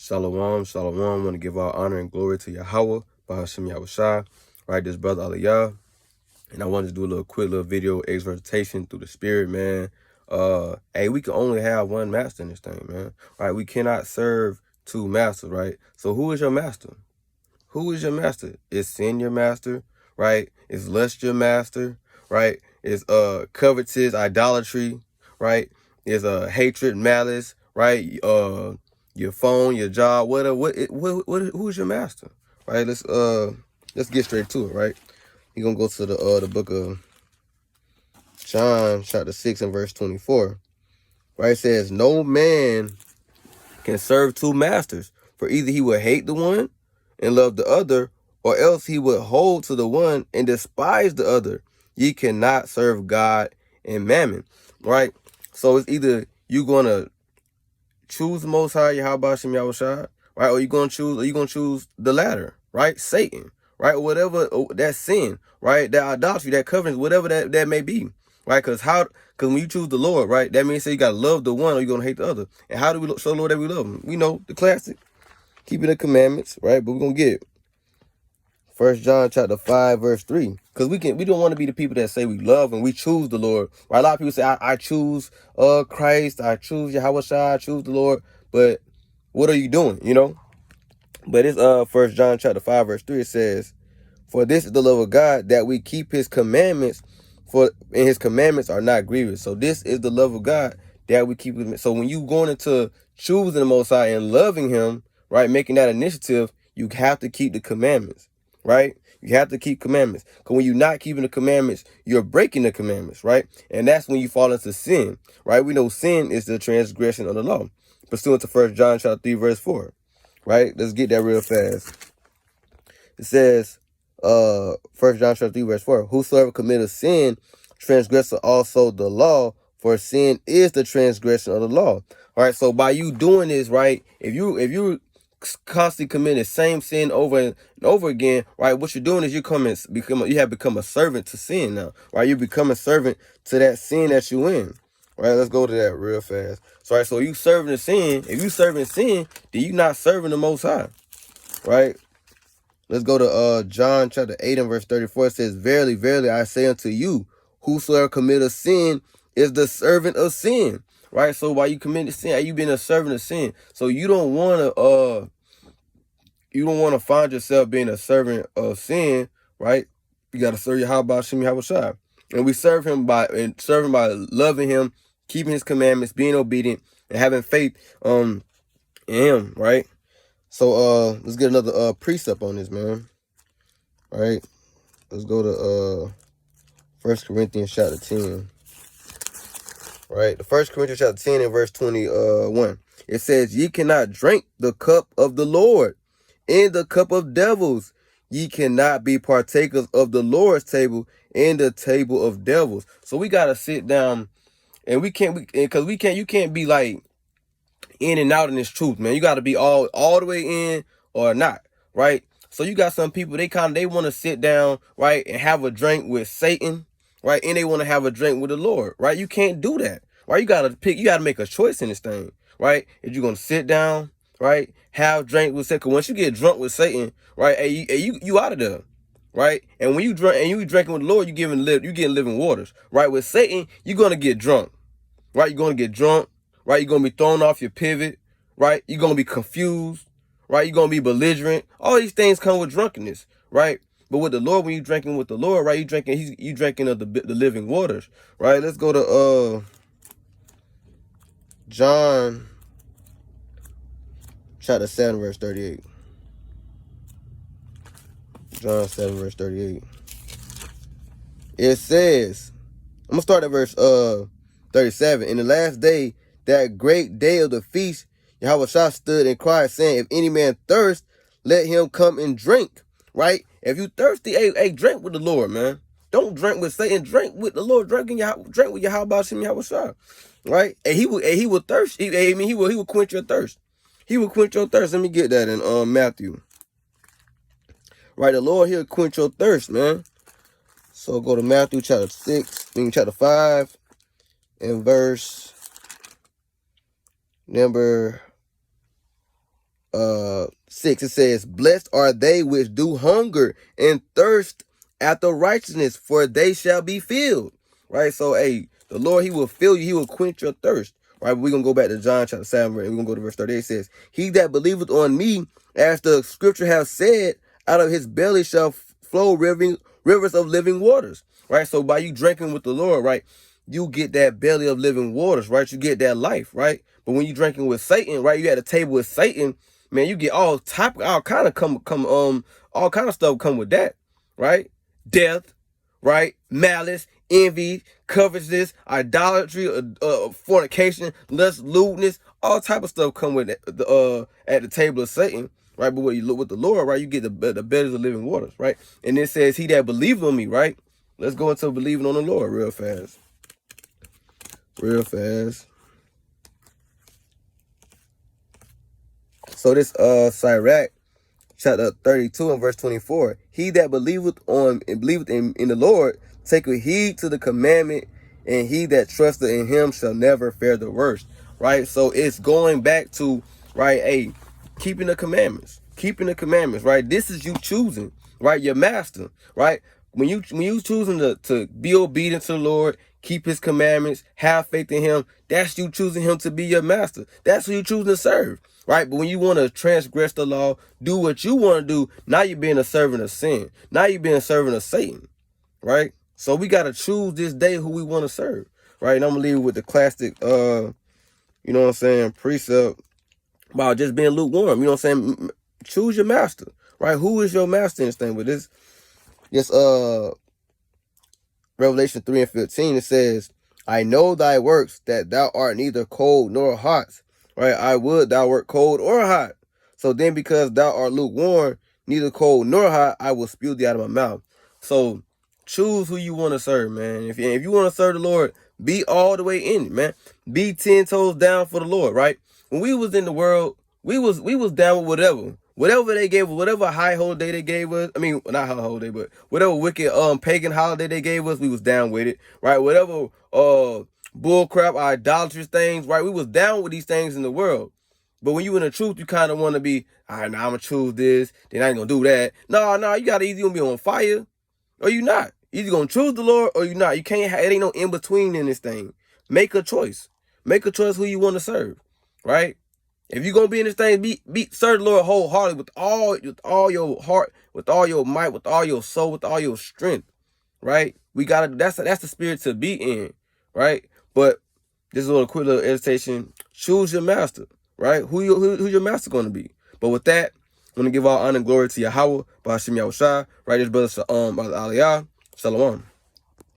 Shalom, shalom. I want to give all honor and glory to Yahweh, Bahashim Yahushai, right? This brother Aliyah. And I wanted to do a quick little video exhortation through the spirit, man. Hey, we can only have one master in this thing, man. Right? We cannot serve two masters, right? So who is your master? Who is your master? Is sin your master? Right? Is lust your master? Right? Is covetous, idolatry, right? Is hatred, malice, right? Your phone, your job, whatever. Who is your master? Right? Let's get straight to it, right? You're gonna go to the book of John, chapter 6 and verse 24. Right? It says, no man can serve two masters, for either he will hate the one and love the other, or else he would hold to the one and despise the other. Ye cannot serve God and mammon. Right? So it's either you gonna choose the Most High, Yahweh Shem Yahushua, right? Or you gonna choose the latter, right? Satan, right? Whatever that sin, right? That idolatry, that covenant, whatever that may be, right? Because when you choose the Lord, right, that means you gotta love the one or you're gonna hate the other. And how do we show the Lord that we love him? We know the classic, keeping the commandments, right? But we're gonna get it. 1 John chapter 5 verse 3, because we don't want to be the people that say we love and we choose the Lord. Right? A lot of people say I choose Christ, I choose Yahweh Shai, I choose the Lord, but what are you doing? You know. But it's 1 John chapter 5 verse 3. It says, "For this is the love of God, that we keep His commandments, and His commandments are not grievous." So this is the love of God, that we keep. So when you going into choosing the Most High and loving Him, right, making that initiative, you have to keep the commandments. Right? You have to keep commandments. Because when you're not keeping the commandments, you're breaking the commandments, right? And that's when you fall into sin, right? We know sin is the transgression of the law, pursuant to 1 John chapter 3, verse 4, right? Let's get that real fast. It says, 1 John chapter 3, verse 4, whosoever committeth sin, transgresseth also the law, for sin is the transgression of the law. All right, so by you doing this, right, if you constantly commit the same sin over and over again, right, what you're doing is you have become a servant to sin now, right? You become a servant to that sin that you in. Right, let's go to that real fast. So, right, so you serving the sin. If you serving sin, then you not serving the Most High, right? Let's go to John chapter 8 and verse 34. It says, verily, verily, I say unto you, whosoever committeth sin is the servant of sin. Right? So while you commit sin, you been a servant of sin. So you don't want to find yourself being a servant of sin, right? You got to serve Yahweh Shem Yahushua. And we serve him by loving him, keeping his commandments, being obedient, and having faith in him, right? So let's get another precept on this, man. All right, let's go to 1 Corinthians chapter 10. Right, the 1 Corinthians chapter 10 and verse 21. It says, ye cannot drink the cup of the Lord in the cup of devils. Ye cannot be partakers of the Lord's table in the table of devils. So we gotta sit down, and you can't be like in and out in this truth, man. You gotta be all the way in or not, right? So you got some people, they want to sit down, right, and have a drink with Satan, right? And they want to have a drink with the Lord, right? You can't do that, right? You got to make a choice in this thing, right? If you're going to sit down, right, have drink with Satan. 'Cause once you get drunk with Satan, right, you out of there, right? And when you drink and you drinking with the Lord, you getting living waters, right? With Satan, you're going to get drunk, right? You're going to get drunk, right? You're going to be thrown off your pivot, right? You're going to be confused, right? You're going to be belligerent. All these things come with drunkenness, right? But with the Lord, when you drinking with the Lord, right? You drinking of the living waters, right? Let's go to John chapter 7, verse 38. John 7, verse 38. It says, I'm going to start at verse 37. In the last day, that great day of the feast, Yahweh Shah stood and cried, saying, if any man thirst, let him come and drink. Right? If you thirsty, hey, drink with the Lord, man. Don't drink with Satan. Drink with the Lord. Drink with Yahweh Shem Yahweh Shah. Right? And he will thirst. He will quench your thirst. He will quench your thirst. Let me get that in Matthew. Right? The Lord, he'll quench your thirst, man. So go to Matthew chapter 5 and verse number 6, it says, blessed are they which do hunger and thirst after righteousness, for they shall be filled. Right? So, hey, the Lord, he will fill you. He will quench your thirst. Right? We're going to go back to John chapter 7, and we're going to go to verse 38. It says, he that believeth on me, as the scripture has said, out of his belly shall flow rivers of living waters. Right? So by you drinking with the Lord, right, you get that belly of living waters, right? You get that life, right? But when you drinking with Satan, right, you at the table with Satan, man, you get all kind of all kind of stuff come with that, right? Death, right? Malice, envy, covetousness, idolatry, fornication, lust, lewdness, all type of stuff come with at the table of Satan, right? But when you look with the Lord, right, you get the bellies of living waters, right? And it says, he that believeth on me, right? Let's go into believing on the Lord real fast. Real fast. So this Sirach chapter 32 and verse 24. He that believeth on and believeth in the Lord, taketh heed to the commandment, and he that trusteth in him shall never fare the worst. Right? So it's going back to, right, hey, keeping the commandments. Keeping the commandments, right? This is you choosing, right? Your master, right? When you choosing to be obedient to the Lord, keep his commandments, have faith in him, that's you choosing him to be your master. That's who you choosing to serve, right? But when you want to transgress the law, do what you want to do, now you're being a servant of sin. Now you're being a servant of Satan, right? So we got to choose this day who we want to serve, right? And I'm going to leave it with the classic, you know what I'm saying, precept about just being lukewarm. You know what I'm saying? Choose your master, right? Who is your master in this thing? With this Revelation 3 and 15, it says, I know thy works, that thou art neither cold nor hot. Right? I would thou wert cold or hot. So then because thou art lukewarm, neither cold nor hot, I will spew thee out of my mouth. So choose who you want to serve, man. If you want to serve the Lord, be all the way in it, man. Be 10 toes down for the Lord, right? When we was in the world, we was down with whatever. Whatever they gave us, whatever high holiday they gave us, I mean, not high holiday, but whatever wicked pagan holiday they gave us, we was down with it, right? Whatever bullcrap, idolatrous things, right? We was down with these things in the world. But when you in the truth, you kind of want to be, all right, now I'm going to choose this, then I ain't going to do that. No, you got to either going to be on fire or you not. Either going to choose the Lord or you not. You can't have, it ain't no in between in this thing. Make a choice. Make a choice who you want to serve, right? If you're gonna be in this thing, serve the Lord wholeheartedly with all your heart, with all your might, with all your soul, with all your strength, right? We gotta that's the spirit to be in, right? But this is a quick little editation. Choose your master, right? Who your master gonna be? But with that, I'm gonna give all honor and glory to Yahweh, Ba'ashem Yahushua, right? This brother Aliyah, Shalom.